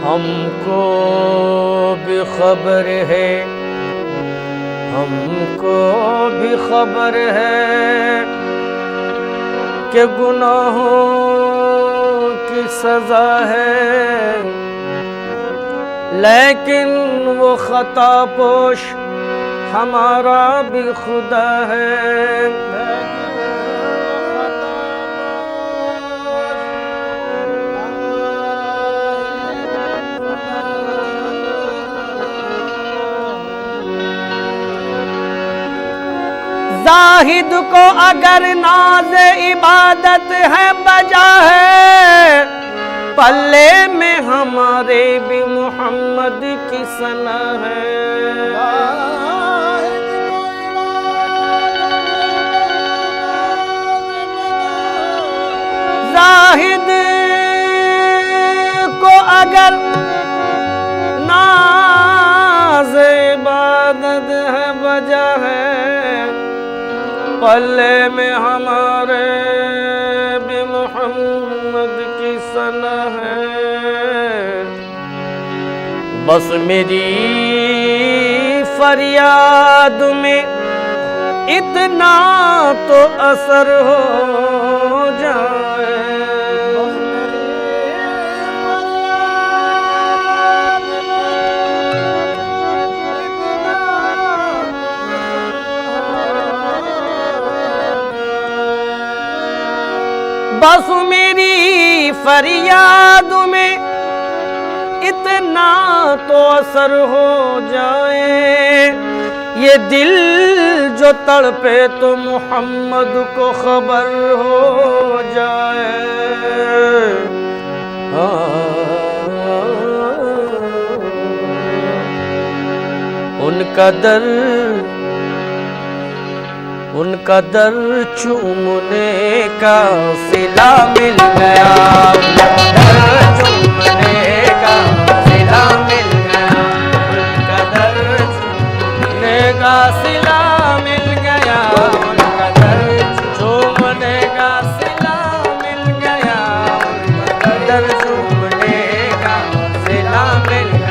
हमको भी खबर है, हमको भी खबर है कि गुनाहों की सजा है, लेकिन वो खता पोश हमारा भी खुदा है। जाहिद को अगर नाज इबादत है बजा है, पल्ले में हमारे भी मोहम्मद की सना है। जाहिद को अगर नाज इबादत है बजा है, पल्ले में हमारे भी मोहम्मद की सना है। बस मेरी फरियाद में इतना तो असर हो जाए, बस मेरी फरियाद में इतना तो असर हो जाए। ये दिल जो तड़पे तो मोहम्मद को खबर हो जाए। उनका दर चूमने का सिला मिल गया, दर चूमने का सिला मिल गया, उनका दर चूमने का सिला मिल गया, उनका दर चूमने का सिला मिल गया, उनका दर चूमने का सिला मिल गया।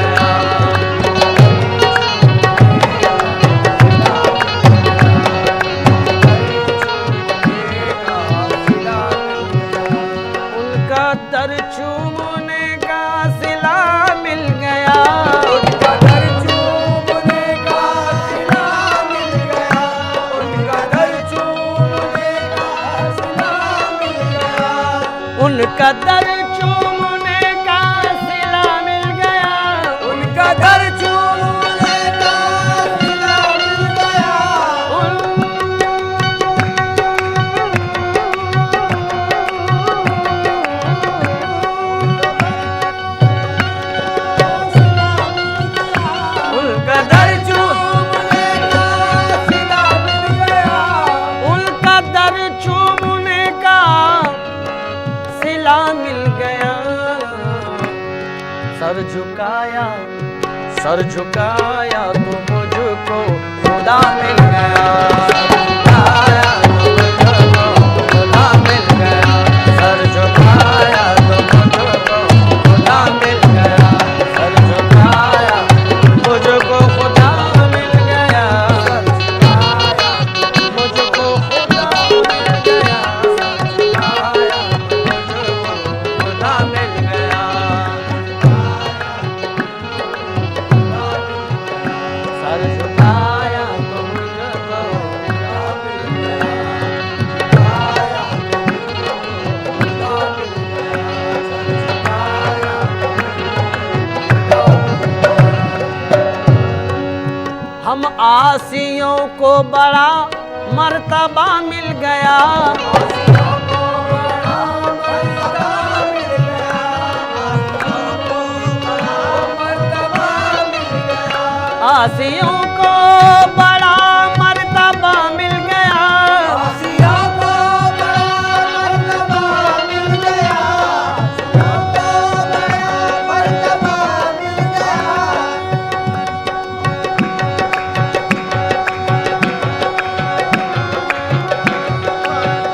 दर चूमने का सिला मिल गया, उनका दर चूमने का सिला मिल गया, उनका दर चूमने का सिला मिल गया, उनका दर चूमने का सिला मिल गया, उनका दर चूमने का सिला मिल गया। सर झुकाया तो मुझको खुदा मिल गया, झुकाया तो मुझको खुदा मिल गया, सर झुकाया तो मुझको खुदा मिल गया, सर झुकाया मुझको खुदा मिल गया, सर झुकाया मुझको खुदा मिल गया, सर झुकाया मुझको खुदा मिल गया। सर झुकाया तो मुझको को बड़ा मर्तबा मिल गया। आसियों को बड़ा मर्तबा मिल गया। आसियों को बड़ा मर्तबा मिल गया। आसियों को बड़ा मर्तबा मिल गया।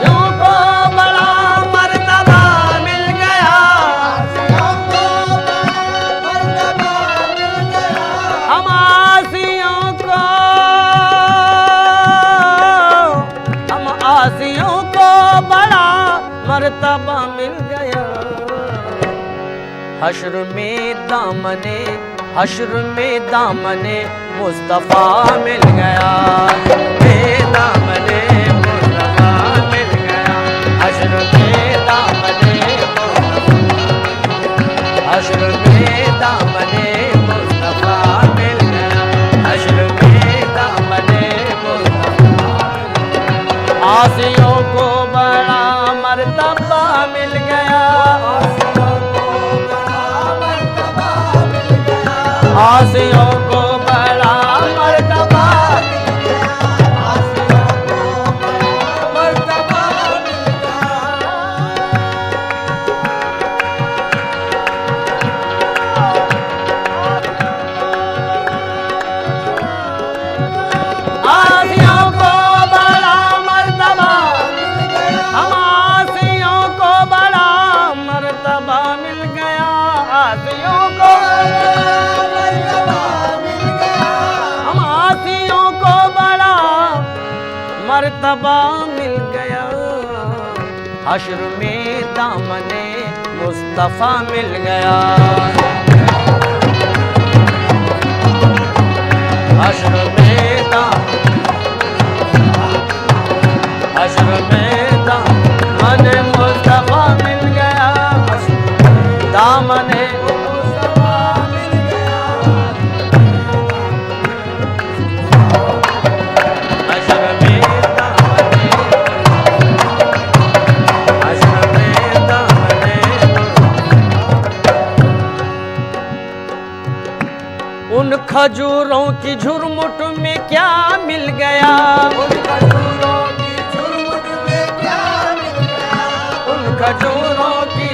आसियों को बड़ा मर्तबा मिल गया। आसियों को बड़ा मर्तबा मिल गया। हम आसियों को बड़ा मर्तबा मिल गया। हश्र में दामने मुस्तफा मिल गया। दामने मुस्तफा मिल गया। हश्र में दामने मुस्तफा मिल गया। हश्र में दामने आसियों को बड़ा मर्तबा मिल गया। आसियों को बड़ा मर्तबा मिल गया। आसियों को बड़ा मर्तबा मिल गया। आसियों को बड़ा मर्तबा मिल गया। हम आसियों को बड़ा मर्तबा मिल गया। आसियों को हम आसियों को बड़ा मर्तबा मिल गया। हश्र में दामने मुस्तफा मिल गया। हश्र में दामने मुस्तफा मिल गया। दामने मुस्तफा मिल गया। हश्र में दामने उन खजूरों की झुरमुट में क्या मिल गया। उन खजूरों की झुरमुट में क्या मिल गया। उन खजूरों की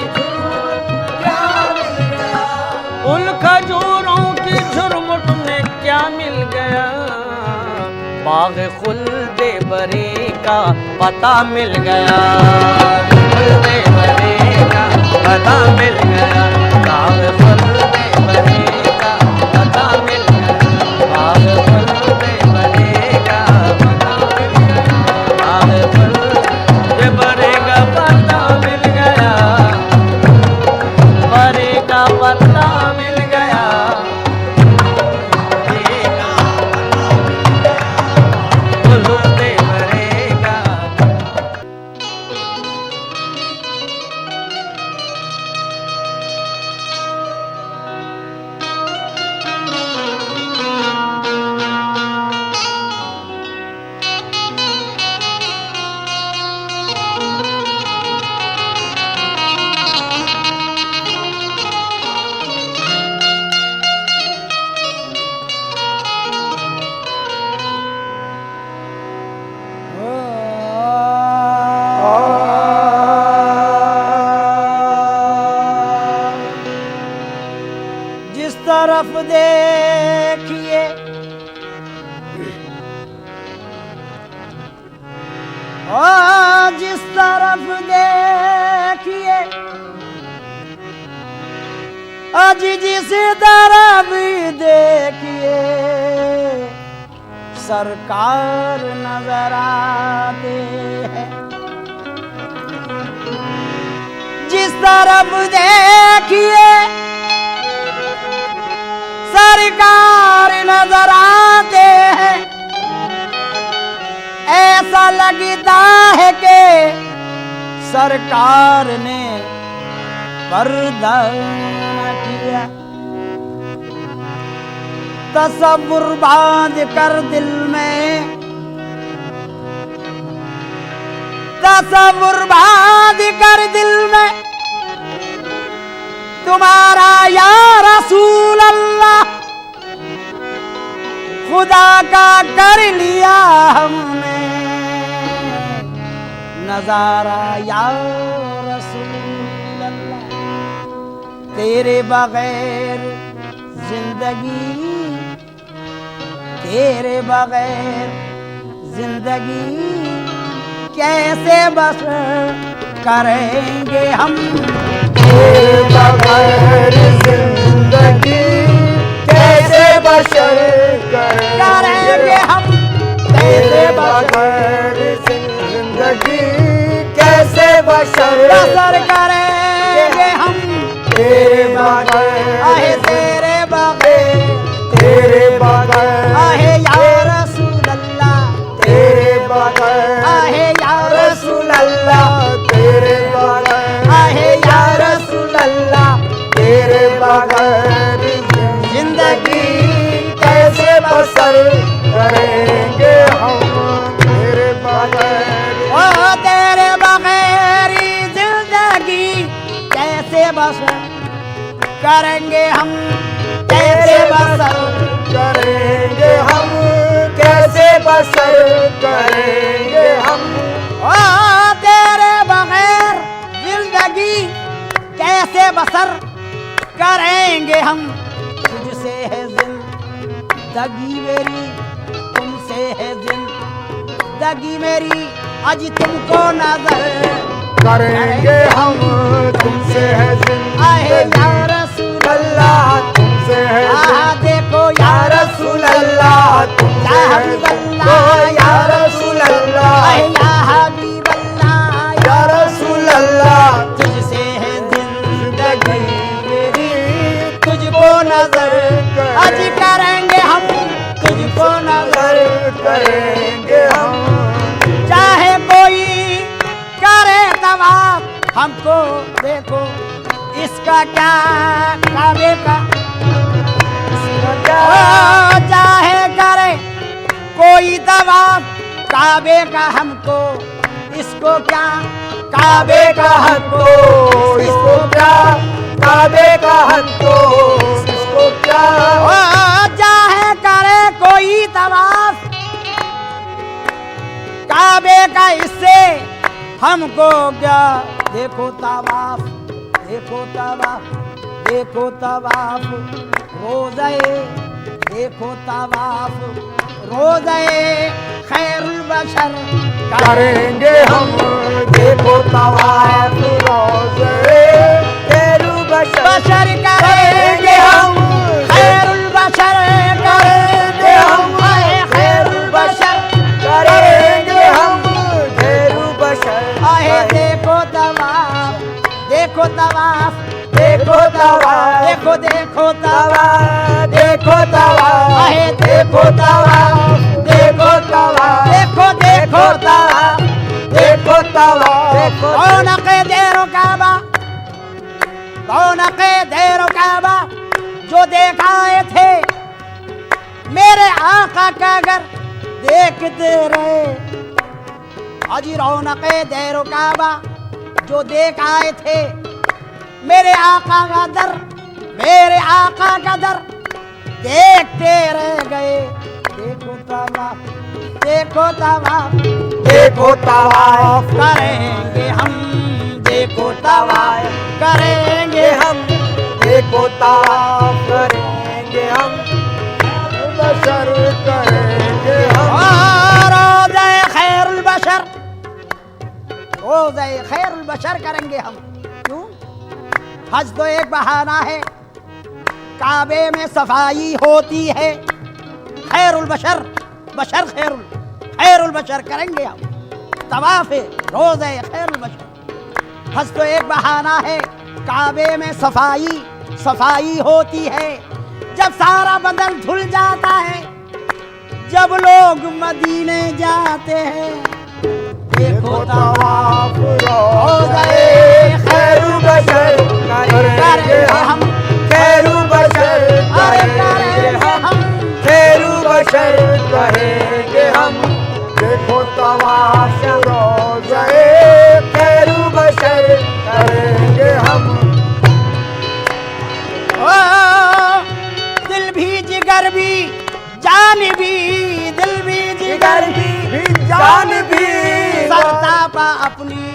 क्या मिल गया। उन खजूरों की झुरमुट में क्या मिल गया। बाग खुल्दे बरी का पता मिल गया। खुल्दे बरी का पता मिल गया। बाग खुल्दे बरी का पता मिल गया। बाग खुल्दे बरी का पता मिल गया। बाग खुल्दे बरी का पता मिल गया। बरी का पता मिल गया। खुल्दे बरी का जिस तरफ देखिए जिस तरफ देखिए आज जिस तरफ देखिए सरकार नजर आते हैं। जिस तरफ देखिए सरकार नजर आते हैं। ऐसा लगता है कि सरकार ने पर्दा न किया। तसव्वुर बांध कर दिल में तसव्वुर बाद कर दिल में तुम्हारा या रसूल अल्लाह, खुदा का कर लिया हमने नजारा या रसूल अल्लाह। तेरे बगैर जिंदगी, तेरे बगैर जिंदगी कैसे बसर करेंगे हम। तेरे बगैर जिंदगी कैसे बसर करेंगे हम। तेरे बगैर जिंदगी कैसे बसर करेंगे हम। तेरे बगैर आहे तेरे बगैर, तेरे बगैर आहे या रसूल अल्लाह, तेरे बगैर आहे या रसूल अल्लाह, तेरे बगैर आहे या रसूल अल्लाह। तेरे बगैर जिंदगी कैसे बसर करेंगे हम। तेरे बगैर ओ तेरे बगैर जिंदगी कैसे बसर करेंगे हम, कैसे बसर करेंगे हम, कैसे बसर करेंगे हम। ओ तेरे बगैर जिंदगी कैसे बसर करेंगे हम। तुझसे है जिंदगी मेरी, तुमसे है जिंदगी मेरी, आज तुमको नजर करेंगे हम, तुमसे है आहे जिंदगी या रसूल अल्लाह, तुमसे है देखो या या रसूल अल्लाह, तुमसे या है हबीब जिंदगी अल्लाह, या रसूल अल्लाह, आहे या हबीब अल्लाह, या रसूल अल्लाह। तुझसे है जिंदगी मेरी तुझको नजर आज करेंगे हम, तुझको नजर करेंगे हम। चाहे कोई करे तवाफ हमको देखो इसका क्या काबे का। ओ चाहे करे कोई तवाफ काबे का हमको, इसको क्या काबे का हमको, इसको क्या काबे का हमको, इसको क्या ओ चाहे करे कोई तवाफ काबे का, इससे हमको क्या। देखो तवाफ, देखो तवाफ, देखो तवाफ रोज़े, देखो तवाफ रोज़े खैरुल बशर करेंगे हम। देखो तवाफ रोज़े खैरुल बशर करेंगे हम, खैरुल बशर करेंगे हम, खैरुल बशर करेंगे हम, खैरुल बशर। आहे देखो तवाफ, देखो तवाफ, देखो तवाफ, देखो देखो तवाफ, देखो तवाफ, आहे देखो तवाफ, देखो तवाफ, देखो देखो तवाफ, देखो तवाफ। कौन के देरो काबा, कौन के देरो काबा जो देखाए थे मेरे आका का अगर देखते रहे। अजी रौनके देरो काबा जो देख आए थे मेरे आका का दर, मेरे आका का दर देखते रह गए। देखो तवाफ, देखो तवाफ, देखो तवाफ करेंगे हम, देखो तवाफ करेंगे हम, देखो तवाफ करेंगे हम, बशर करेंगे हम। रोज़े खैरुल बशर, रोज़े खैरुल बशर करेंगे हम। क्यों? हज तो एक बहाना है, काबे में सफाई होती है। खैरुल बशर, बशर खैरुल, खैरुल बशर करेंगे हम। तवाफ रोज़े खैरुल बशर। हज तो एक बहाना है, काबे में सफाई सफाई होती है। जब सारा बदन धुल जाता है, जब लोग मदीने जाते हैं। देखो तवाफ रोज़े खैरुल बशर करेंगे हम, खैरुल बशर करेंगे हम, खैरुल बशर करेंगे हम। देखो तवाफ रोज़े जान भी सरता पा अपनी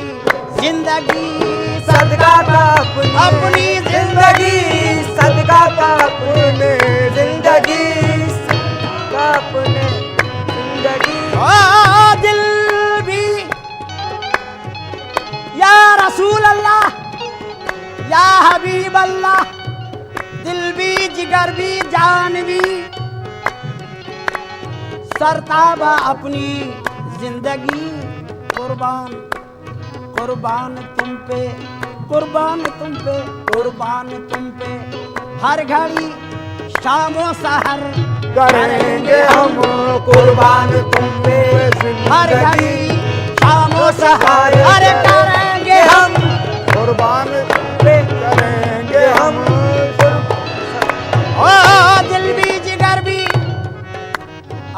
जिंदगी सदका का अपनी जिंदगी सदका का अपने जिंदगी सदका अपने जिंदगी ओ दिल भी या रसूल अल्लाह या हबीब अल्लाह दिल भी जिगर भी जान भी सरताबा अपनी जिंदगी कुर्बान कुर्बान तुम पे कुर्बान तुम पे कुर्बान तुम पे हर घड़ी शामो सहर करेंगे हम कुर्बान तुम पे हर घड़ी शामो सहर अरे करेंगे हम कुर्बान पे करेंगे हम ओ दिल भी जिगर भी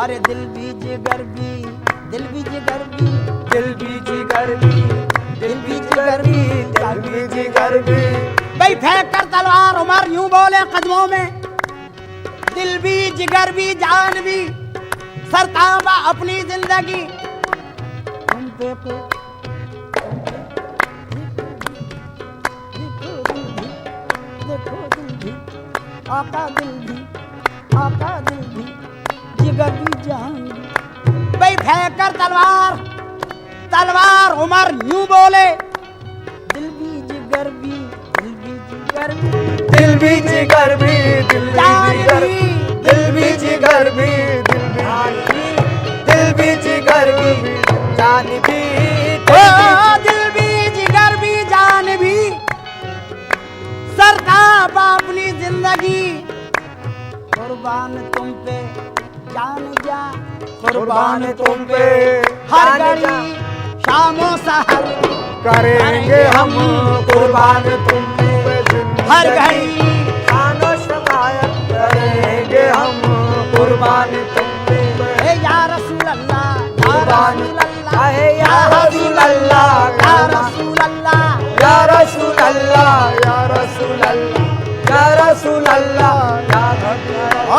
अरे दिल भी जिगर भी दिल भी जिगर भी दिल भी जिगर भी दिल भी जिगर भी दिल भी जिगर भी भाई फेंक कर तलवार उमर यूं बोले कदमों में दिल भी जिगर भी जान भी सरताबा अपनी जिंदगी तुम पे देखो दिल भी आका दिल भी जिगर भी जान भी भाई फेंक कर तलवार उमर यूं बोले दिल भी जिगर भी दिल भी जिगर भी दिल भी जिगर भी दिल भी जिगर भी दिल भी जिगर भी जान भी दिल भी जिगर भी जान भी सरताब अपनी जिंदगी कुर्बान तुम पे जान जा कुर्बान तुम पे हर घड़ी शामो सहर करेंगे हम कुर्बान तुम पे हर घड़ी खानो शिकायत करेंगे हम कुर्बान तुम पे हे या रसूल अल्लाह कुर्बान है या रसूल अल्लाह या रसूल अल्लाह या रसूल अल्लाह या रसूल अल्लाह या रसूल अल्लाह ओ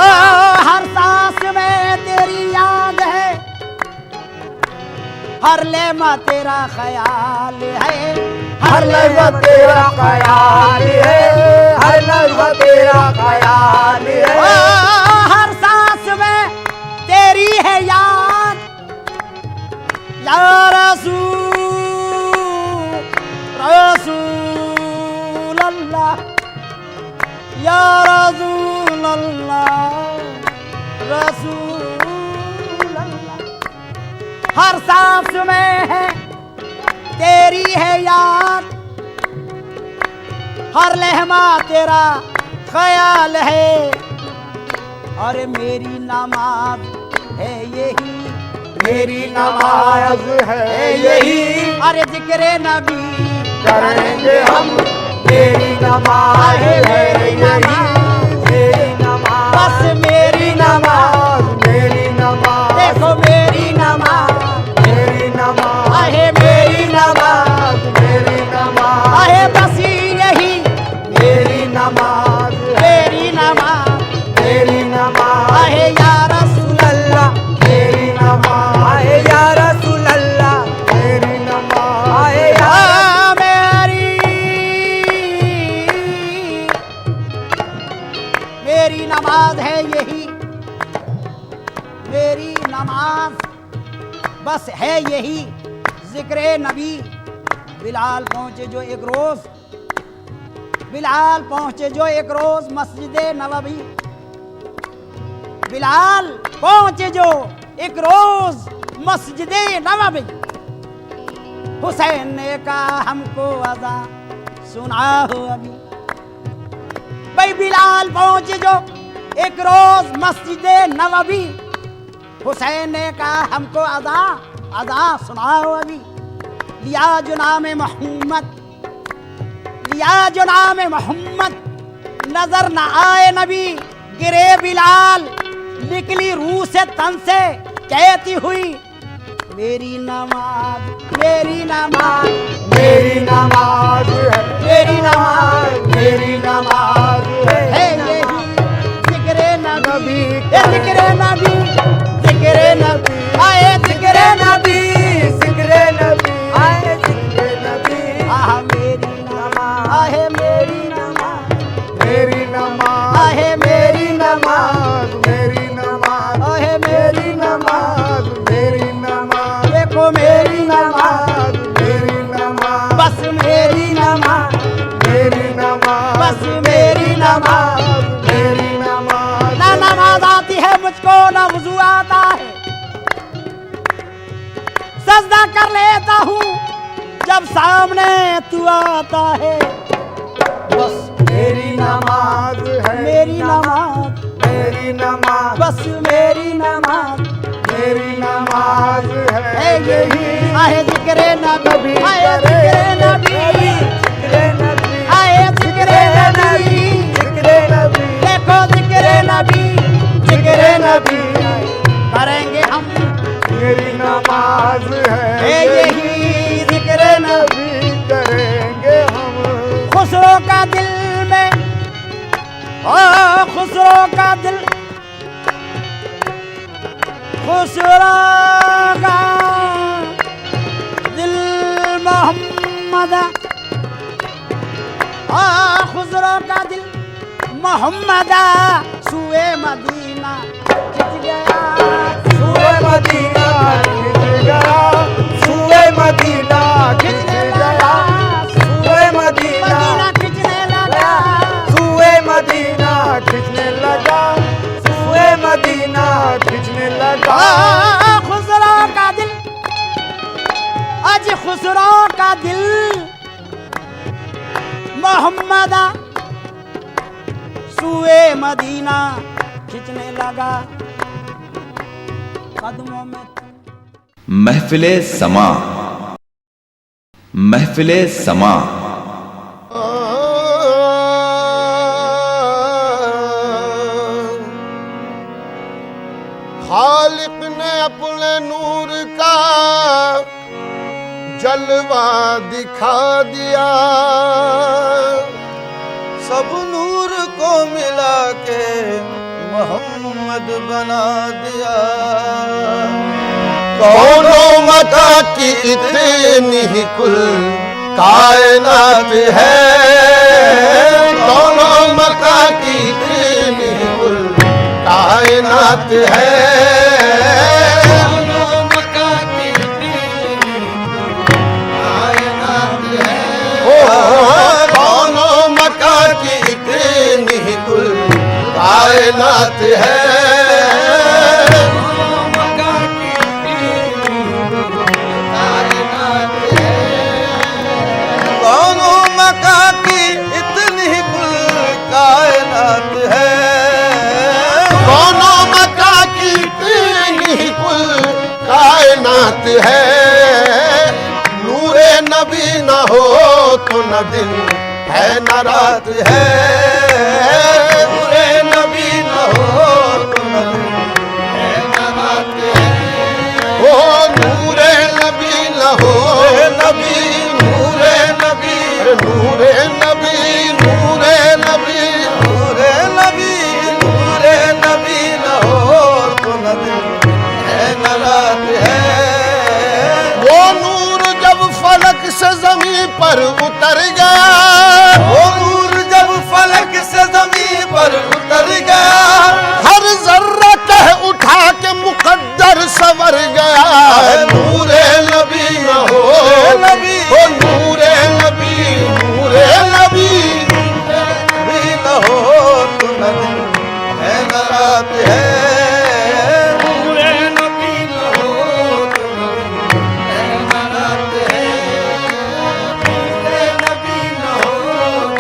हर सांस में तेरी याद है हर लेमा तेरा ख्याल है हर लम्हा तेरा ख्याल है हर लम्हा तेरा ख्याल ओ है हर सांस में तेरी है याद या रसूल अल्लाह या रसूल अल्लाह रसूल अल्लाह हर सांस में है तेरी है याद हर लहमा तेरा ख्याल है और मेरी नमाज है यही मेरी नमाज है यही अरे जिक्र नबी करेंगे हम मेरी नमाज है यही मेरी नमाज बस मेरी नमाज मेरी नमाज देखो मेरी नमाज मेरी नमाज आहे मेरी नमाज मेरी नमाज आहे बस यही मेरी नमाज मेरी नमाज मेरी नमाज आहे या रसूल अल्लाह मेरी नमाज आहे या रसूल अल्लाह मेरी नमाज आहे या मेरी नमाज है यही मेरी नमाज बस है यही जिक्र नबी बिलाल पहुंचे जो एक रोज मस्जिद नबवी बिलाल पहुंचे जो एक रोज मस्जिद नबवी हुसैन ने कहा हमको अज़ा सुना हो अभी भाई बिलाल पहुंचे जो एक रोज मस्जिद नबवी हुसैन ने कहा हमको अदा सुनाओ अभी लिया जो नाम मोहम्मद नजर न आए नबी गिरे बिलाल निकली रूह से तन से कहती हुई मेरी नमाज मेरी नमाज है मेरी नमाज मेरी नमाज है है यही जिक्र नबी नबी जिक्र नबी जिक्र नबी आए जिक्र नबी सजदा कर लेता हूँ जब सामने तू आता है। बस मेरी नमाज है, मेरी नमाज, मेरी नमाज, बस मेरी नमाज, मेरी नमाज है है यही। आए जिक्रे नबी, आए जिक्रे नबी, जिक्रे नबी, आए जिक्रे नबी, जिक्रे नबी, देखो जिक्रे नबी, जिक्रे नबी करेंगे हम। मेरी नमाज है यही जिक्रे नबी करेंगे हम। खुसरो का दिल में, ओ खुसरो का दिल, खुसरो का दिल मोहम्मद, ओ खुसरो का दिल मोहम्मद सुए मदीना खिंच गया, सुए मदीना खिंच गया, सुए मदीना खिंच गया, सुए मदीना मदीना खिंचने लगा, सुए मदीना खिंचने लगा, सुए मदीना खिंचने लगा। खुसरो का दिल, आज खुसरो का दिल मोहम्मदा सुए मदीना खिंचने लगा। कदमों में महफिले समा, महफिले समा। खालिक ने अपने नूर का जलवा दिखा दिया, सब नूर को मिला के मोहम्मद बना दिया। कौनों मका की इतनी ही कुल कायनात है, कौनों मका की इतनी ही कुल कायनात है, कौनों मका की इतनी कायनात है, कौनों मका की इतनी ही कुल कायनात है, कौनों मका की इतनी ही कुल कायनात है, कौनों मका की इतनी ही कुल कायनात है। नूरे नबी न हो तो न दिन है न रात है, नूरे नबी न हो तो न दिन है न रात है। ओ नूरे नबी न हो नबी, नूरे नबी, नूरे नबी, नूरे नबी, नूरे नबी, नूरे नबी न हो तो न दिन है न रात है। वो नूर जब फलक से ज़मीं पर उतर गया, वो नूर जब फलक से ज़मीं पर उतर गया, हर ज़र्रा कह उठा के मुक़द्दर संवर गया। नूरे नबी न हो नबी, ओ नूरे नबी, नूरे नबी, नबी न हो तो न दिन है न रात है, नूरे नबी न हो तो न दिन है न रात है, नूरे नबी न हो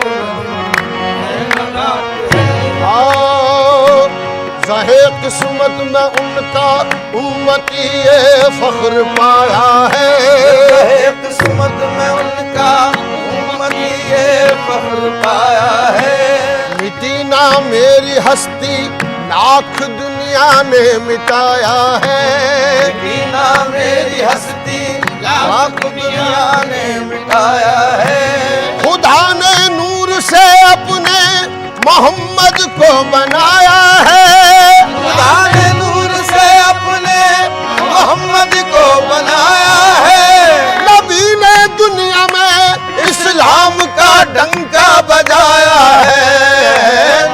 तो न दिन है न रात है। आओ ज़हे किस्मत में उनका उम्मती ये फख्र पाया है, ज़हे किस्मत में उनका उम्मती ये फख्र पाया है। मिटी ना मेरी हस्ती लाख दुनिया ने मिटाया है, मिटी ना मेरी हस्ती लाख दुनिया ने मिटाया है। खुदा ने नूर से अपने मोहम्मद को बनाया है, खुदा ने नूर से अपने मोहम्मद को बनाया है। नबी ने दुनिया में इस्लाम का डंका बजाया है।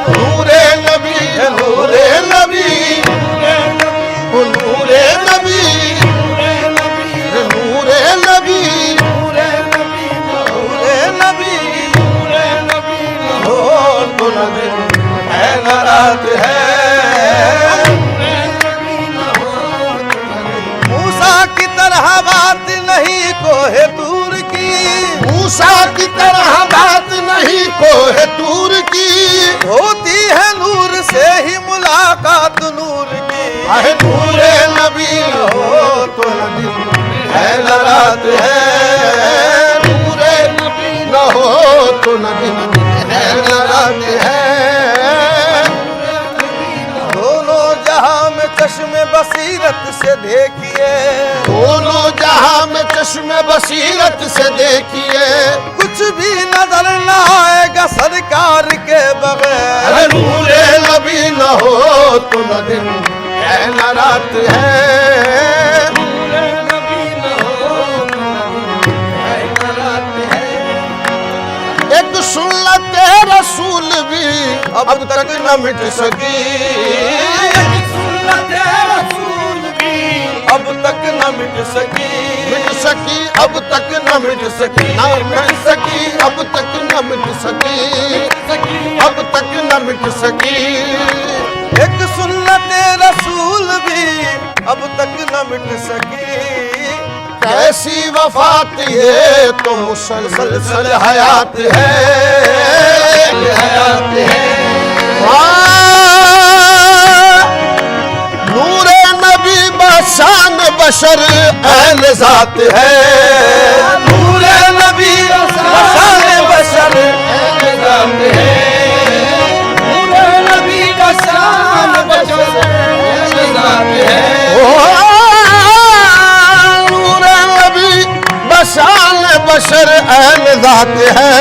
नूरे नबी, नूरे नबी, नूरे नबी, नूरे नबी, नूरे नबी, नूरे नबी, नूरे नबी, नूरे नबी हो तो न दिन है न रात तरह बात नहीं कोहे दूर की, मूसा की तरह बात नहीं कोहे दूर की, होती है नूर से ही मुलाकात नूर की। है नूरे नबी हो तो न दिन है न रात है, नूरे नबी न हो तो न दिन है न रात है। दोनों जहां में चश्मे बसीरत से देखिए, दोनों जहां में चश्मे बसीरत से देखिए, कुछ भी नजर न आएगा सरकार के बगैर। नूरे नबी न हो तो न दिन है न रात है, नूरे नबी न हो तो न दिन है न रात है। एक सुन्नत रसूल भी अब तक न मिट सकी, एक सुन्नत रसूल भी अब तक न मिट सकी, मिट सकी अब तक न मिट सकी, न मिट सकी अब तक न मिट सकी, अब तक न मिट सकी। एक सुन्नत रसूल भी अब तक न मिट सकी, कैसी वफात ये तो मुसलसल हयात है, हयात है। नूरे नबी बशान बशर ऐन ज़ात है, नूरे नबी बशान बशर ऐन ज़ात है, नूरे नबी बशान बशर ऐन ज़ात है। नूरे नबी बशान बशर ऐन ज़ात है,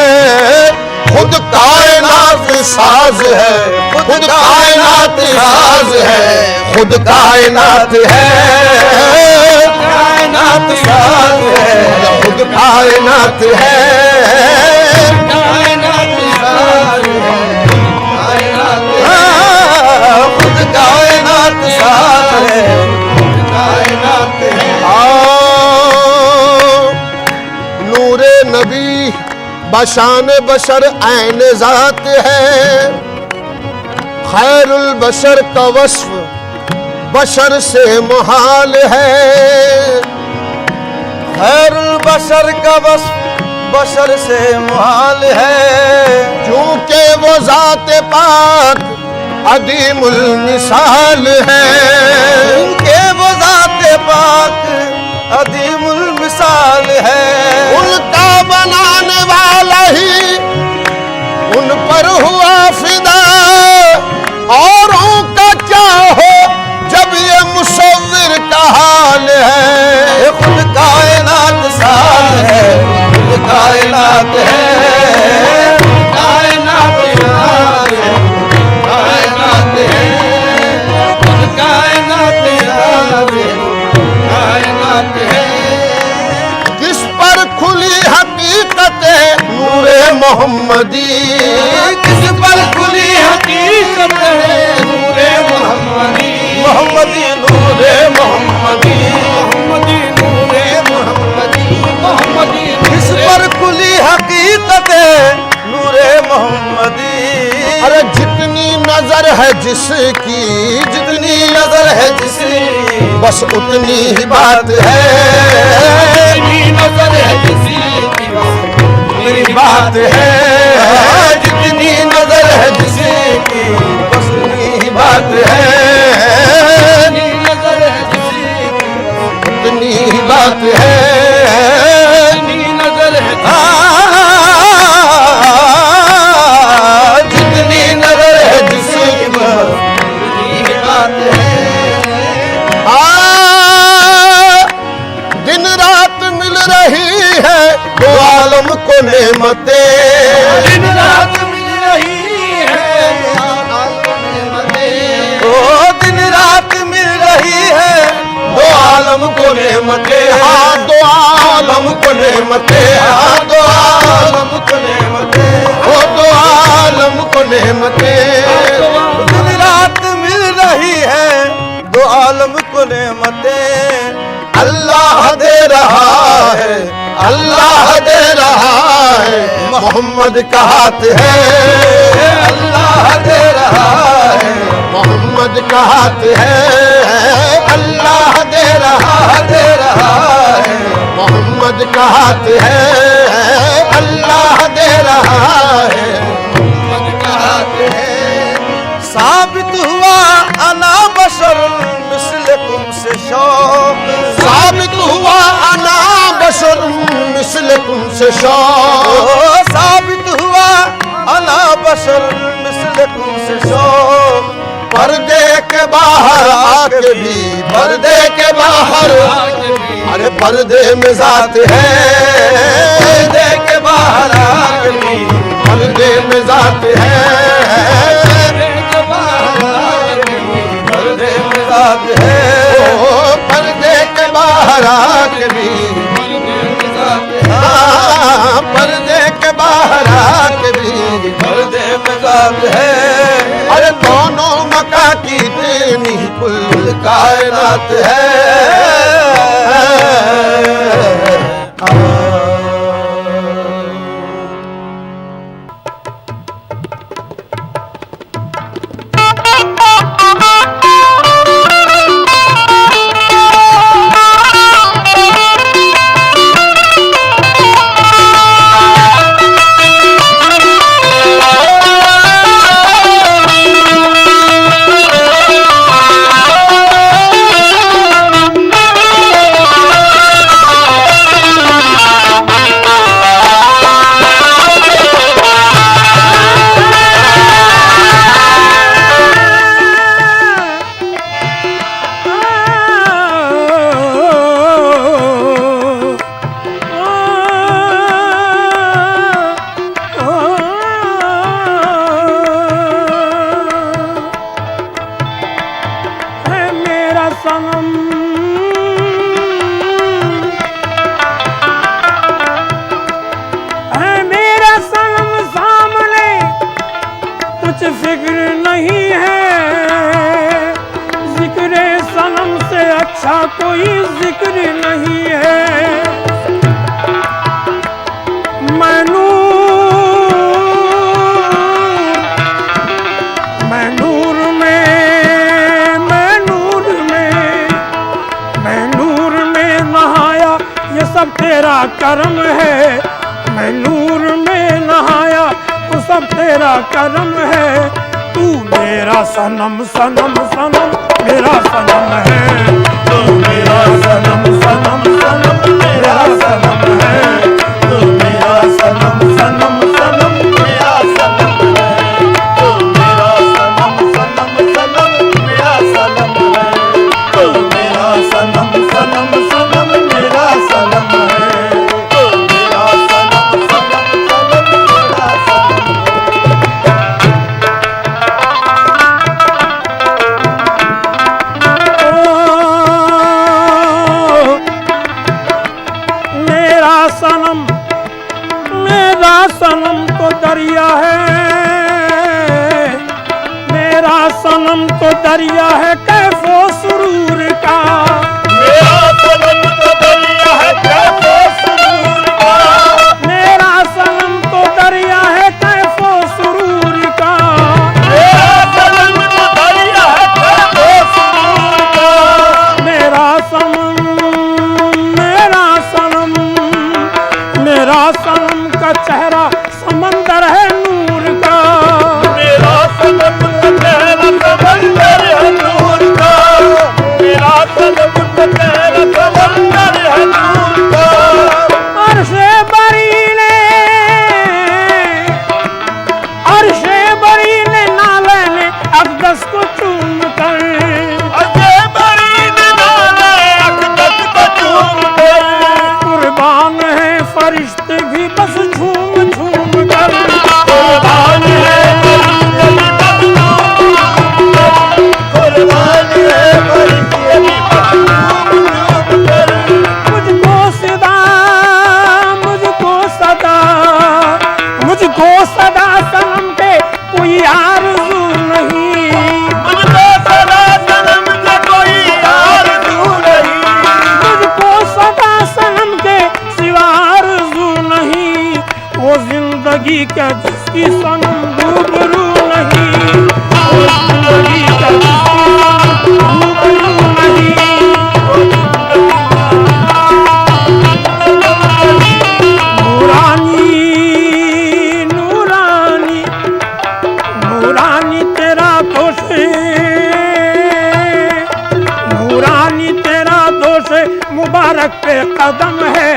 खुद कायनात साज है, खुद कायनात साज है, खुद कायनात है, कायनात साज है, खुद कायनात है, कायनात साज है, कायनात है, खुद कायनात साज है, खुद कायनात है। नूरे नबी बशान बशर ऐन ज़ात है, खैरुल बशर का वस्फ बशर से मुहाल है, खैरुल बशर का वस्फ बशर से मुहाल है, क्योंकि वो ज़ात पाक अदीमुल मिसाल है, क्योंकि वो ज़ात पाक अदीमुल मिसाल है। उनका बनाने वाला ही उन पर हुआ फिदा, औरों का क्या हो जब ये मुसव्विर का हाल है। खुद कायनात साज है, खुद कायनात है, कायनात साज है, कायनात है, खुद कायनात साज है, कायनात है। किस पर खुली हकीकत नूरे मोहम्मदी, किस पर खुली हकीकत है नूरे मोहम्मदी, मोहम्मदी नूरे मोहम्मदी, मोहम्मदी नूरे मोहम्मदी, मोहम्मदी। किस पर खुली हकीकत है नूरे मोहम्मदी। अरे जितनी नजर है जिसकी, जितनी नजर है जिसकी, बस उतनी ही बात है, जितनी नजर है जिसकी उतनी बात है, जितनी नजर है जिसकी बस उतनी ही बात है, जितनी नजर है जिसकी उतनी ही बात है, जितनी नजर है जितनी नजर है जिसकी उतनी ही बात है। दिन रात मिल रही है दो आलम को नेमतें, दिन रात मिल रही है दो आलम को नेमतें, ओ दिन रात मिल रही है दो आलम को नेमतें, हाँ दो आलम को नेमतें, हाँ दो आलम को नेमतें, ओ दो आलम को नेमतें। दिन रात मिल रही है दो आलम को नेमतें, अल्लाह दे रहा है, अल्लाह दे रहा है, मोहम्मद का हाथ है, अल्लाह दे रहा है, मोहम्मद का हाथ है, अल्लाह दे रहा का हाथ है, अल्लाह दे रहा है मोहम्मद का हाथ है। साबित हुआ अना बशर मिस्लकुम से शौक, साबित हुआ अना बशर मिस्लकुम से शौक, साबित हुआ अना बशर मिस्लकुम से शौक। पर्दे के बाहर आके भी, पर्दे के बाहर, अरे पर्दे में जात है, पर्दे के बाहर आके भी पर्दे में जात है, पर्दे में जात है, ओ पर्दे के बाहर आके भी पर्दे के बाहर आके भी पर्दे में जात है। अरे दोनों मका की देनी कुल कायनात है। कोई जिक्र नहीं है। मैं नूर में नहाया, ये सब तेरा करम है। मैं नूर में नहाया, वो सब तेरा करम है। तू मेरा सनम सनम सनम मेरा सनम है। तू मेरा सनम सनम सनम मेरा सनम है। तू मेरा सनम सनम सनम मेरा सनम है। तू मेरा सनम सनम सनम मेरा सनम है। तू मेरा सनम सनम सनम मेरा सनम है। तू मेरा सनम सनम सनम मेरा सनम मेरा सनम तो दरिया है। मेरा सनम तो दरिया है कैफो सुरूर का। मेरा सनम तो दरिया है कैफो सुरूर का। मेरा सनम तो दरिया है कैफो सुरूर का। मेरा सनम तो दरिया है कैफो सुरूर का। मेरा सनम का चेहरा समंदर है नूर का। मेरा सनम का चेहरा समंदर है नूर का। मेरा सनम का चेहरा समंदर है नूर का। अर्शे बरी ने नाले ने अक़दस को चूम कर। अर्शे बरी ने नाले अक़दस को चूम कर। कुर्बान है फरिश्ते भी बस झूम झूम कर। कुर्बान है फरिश्ते भी बस झूम कर। कुर्बान है फरिश्ते भी बस झूम झूम कर। मुझको सदा सनम के कोई आरज़ू नहीं। मुझको सदा सनम के कोई आरज़ू नहीं। मुझको सदा सनम के सिवा आरज़ू नहीं। वो जिंदगी का जिसकी सनम रूबरू नहीं। वो जिंदगी का जिसकी सनम रूबरू नहीं। वो जिंदगी का कदम है,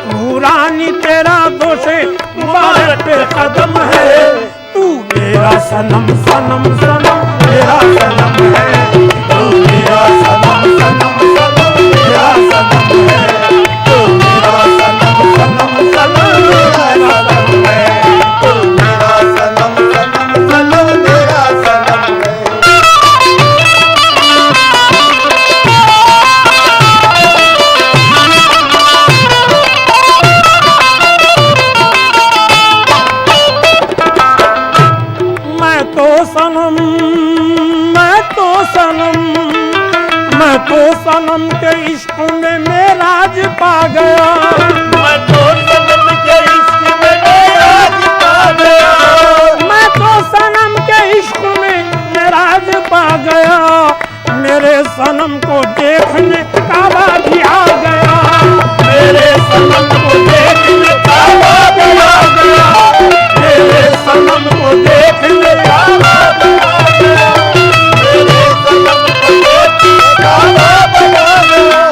नूरानी तेरा दोषे मुबारक पे कदम है। तू मेरा सनम सनम सनम मेरा सनम है, तू मेरा सनम सनम सनम मेरा सनम है, तू मेरा सनम सनम सनम मेरा सनम है, तू मेरा सनम सनम सनम मेरा सनम है। मैं तो सनम के इश्क में मेराज पा गया, मैं तो सनम के इश्क में मेराज पा गया, मैं तो सनम के इश्क में मेराज पा गया। मेरे सनम को देखने काबा भी आ गया, मेरे सनम को देखने काबा भी आ गया, मेरे सनम को देखने काबा भी आ गया, मेरे सनम को देखने काबा बना गया।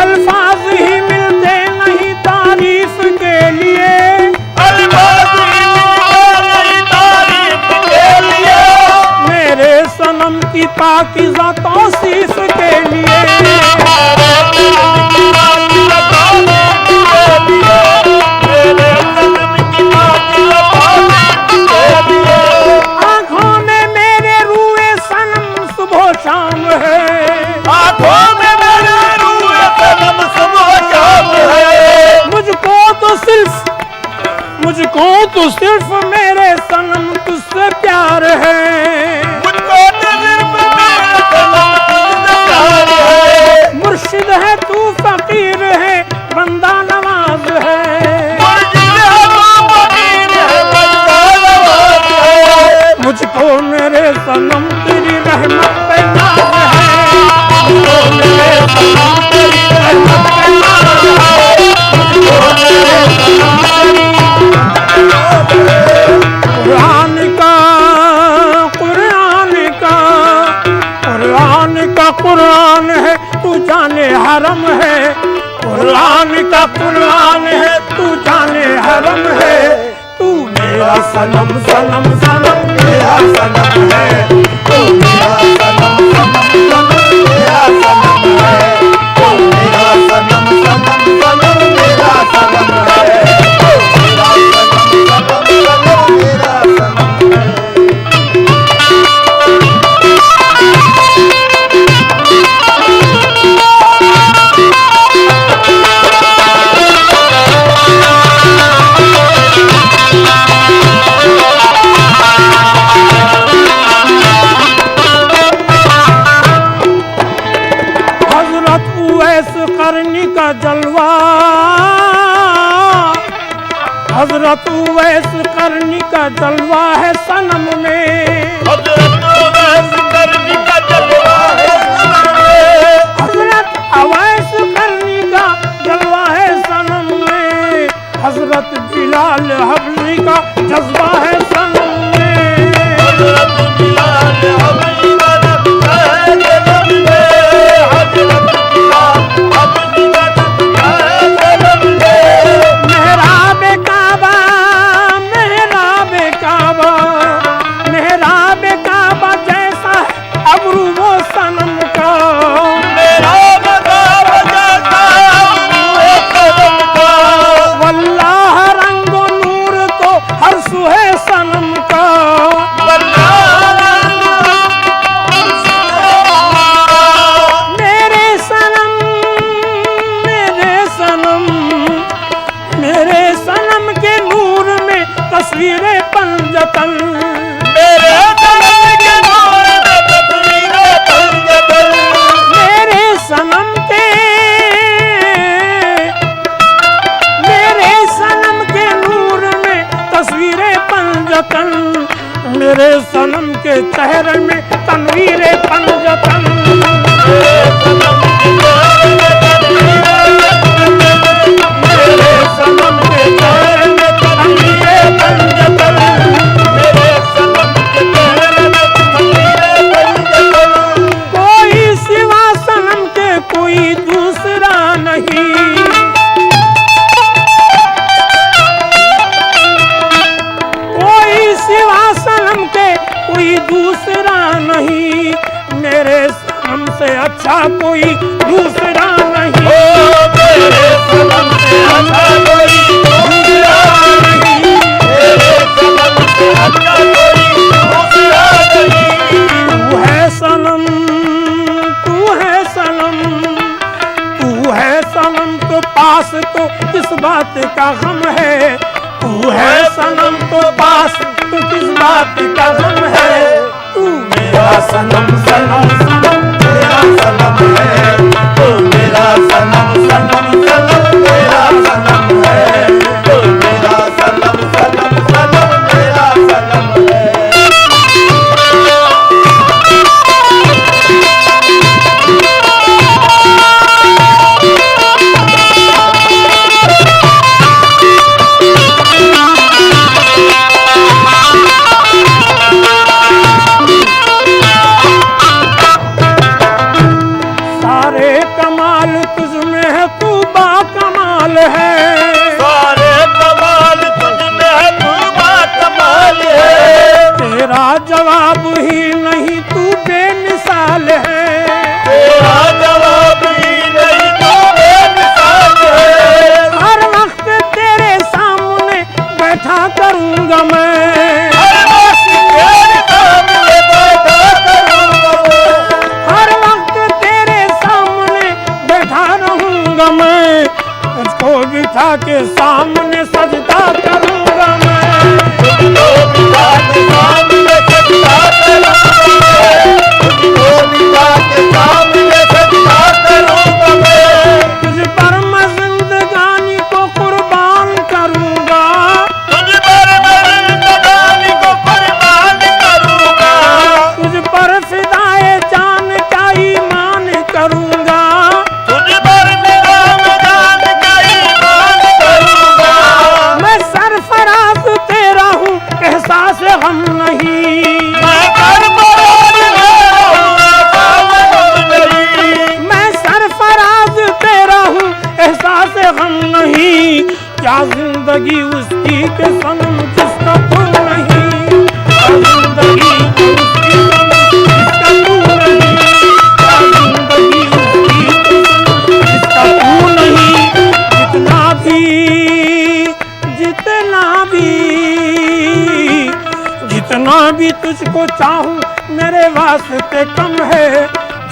अल्फाज ही मिलते नहीं तारीफ के लिए, अल्फाज ही मिलते नहीं तारीफ के लिए, मेरे सनम की पाकीज़ा तौसीफ के लिए, आँखों में मेरे रूए सनम सुबह शाम है, आँखों में मेरे रूए सनम सुबह शाम है। मुझको तो सिर्फ मेरे सनम तुझसे प्यार है, मुझको तो सिर्फ मेरे सनम तुझसे प्यार है। मुर्शिद है तू फकीर है बंदा नवाज है, मुर्शिद है तू फकीर है बंदा नवाज है। मुझको मेरे सनम तेरी रहमत पे नाज है, मुझको मेरे सनम तेरी रहमत पे नाज है, मुझको मेरे सनम तेरी कुरान है तू जाने हरम है, कुरान का कुरान है तू जाने हरम है। तू मेरा सनम सनम सनम मेरा सनम है, तू मेरा सनम सनम सनम मेरा सनम है, तू मेरा सनम सनम सनम मेरा सनम है, तू मेरा सनम सनम सनम मेरा सनम है। का जलवा, हजरत उवैस करनी का जलवा है सनम में, हजरत उवैस करनी का जलवा है सनम में, हजरत उवैस करनी का जलवा है सनम में, हजरत बिलाल हबशी का जज्बा है सनम में, हजरत बिलाल हबशी का जज्बा है सनम में, हजरत बिलाल हबशी का जज्बा है सनम में। मेहराब काबा मेहराब काबा मेहराब काबा जैसा है अबरू वो सनम का, मेहराब काबा जैसा अबरू वो सनम का, वल्लाह रंगो नूर तो हर सुहे सनम का, मेरे सनम मेरे सनम के नूर में तस्वीरें पंजतन, मेरे सनम के नूर में तस्वीरें पंजतन, मेरे सनम के नूर में तस्वीरें पंजतन, मेरे सनम के चेहरे में तनवीरें पंजतन, मेरे सनम के चेहरे में तस्वीरें पंजतन, मेरे सनम के चेहरे में तनवीरें पंजतन, मेरे सनम के चेहरे में तस्वीरें पंजतन। कोई सिवा सनम के कोई दूसरा नहीं, पास तो किस बात का गम है, तू है सनम तो पास तो किस बात का गम है, तू मेरा सनम सनम सनम मेरा सनम है, तू मेरा सनम सनम सनम मेरा सनम है, तू मेरा सनम सनम सनम मेरा सनम है। सारे कमाल तुझमें है, तू बाकमाल है, सारे कमाल तुझमें है, तू बाकमाल है, तेरा जवाब ही नहीं तू बेमिसाल है, तेरा जवाब ही नहीं तू बेमिसाल है, हर वक्त तेरे सामने बैठा करूंगा मैं, हर वक्त तेरे सामने बैठा करूंगा मैं, हर वक्त तेरे सामने बैठा रहूंगा मैं, तुझको बिठा के सामने सजदा करूंगा मैं, तुझको बिठा के सामने सजदा करूंगा मैं, तुझको बिठा के सामने सजदा करूंगा मैं, तुझ पर मैं जिंदगानी को कुर्बान करूंगा, तुझ पर मैं जिंदगानी को कुर्बान करूंगा, तुझ पर फिदाए जान का ईमान करूंगा, तुझ पर मेरा जान का ईमान करूंगा, मैं सरफराज तेरा हूँ एहसास गम नहीं, मैं सरफराज तेरा हूँ एहसास गम नहीं, मैं सरफराज तेरा हूँ एहसास गम नहीं, क्या जिंदगी उसकी के सनम जिसका तू नहीं, क्या जिंदगी उसकी सनम जिसका तू नहीं, क्या जिंदगी उसकी के सनम जिसका तू नहीं, जितना भी तुझको चाहूँ मेरे वास्ते कम है,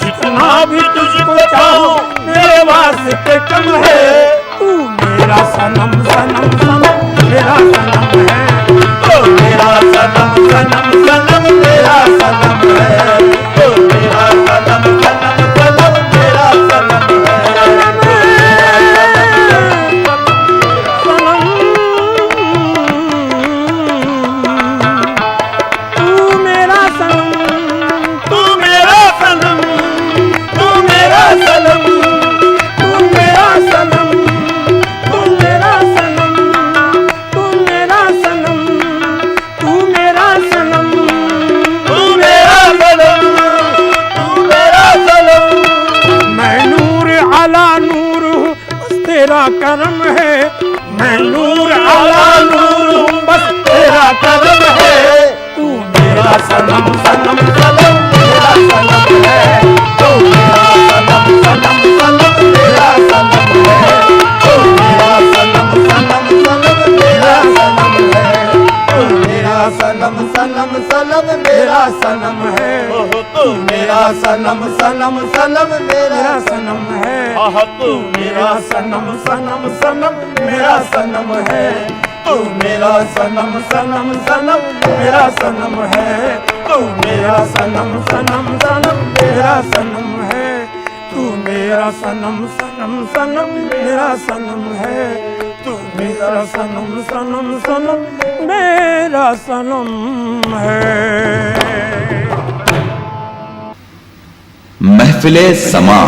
जितना भी तुझको चाहूँ मेरे वास्ते कम है, तू मेरा सनम सनम सनम मेरा सनम है, तो मेरा सनम सनम सनम मेरा सनम है, तो मेरा सनम सनम सनम मेरा सनम है, तू मेरा सनम, तू मेरा सनम, तू मेरा सनम, तू मेरा सनम, तू मेरा सनम, तू मेरा सनम, तू मेरा सनम, तू मेरा सनम, तू मेरा सनम, मैं नूर अला नूर हूँ बस तेरा करम है, मैं नूर अला नूर हूँ बस तेरा करम है, तू मेरा सनम सनम सनम मेरा सनम है, तो मेरा सनम सनम सनम मेरा सनम है, तो मेरा सनम सनम सनम मेरा सनम है, तो मेरा सनम सनम सनम मेरा सनम है, तू मेरा सनम सनम सनम मेरा सनम है, आह तू मेरा सनम सनम सनम मेरा सनम है, तू मेरा सनम सनम सनम मेरा सनम है, तू मेरा सनम सनम सनम मेरा सनम है, तू मेरा सनम सनम सनम मेरा सनम है, तू मेरा सनम सनम सनम मेरा सनम है। महफिले समा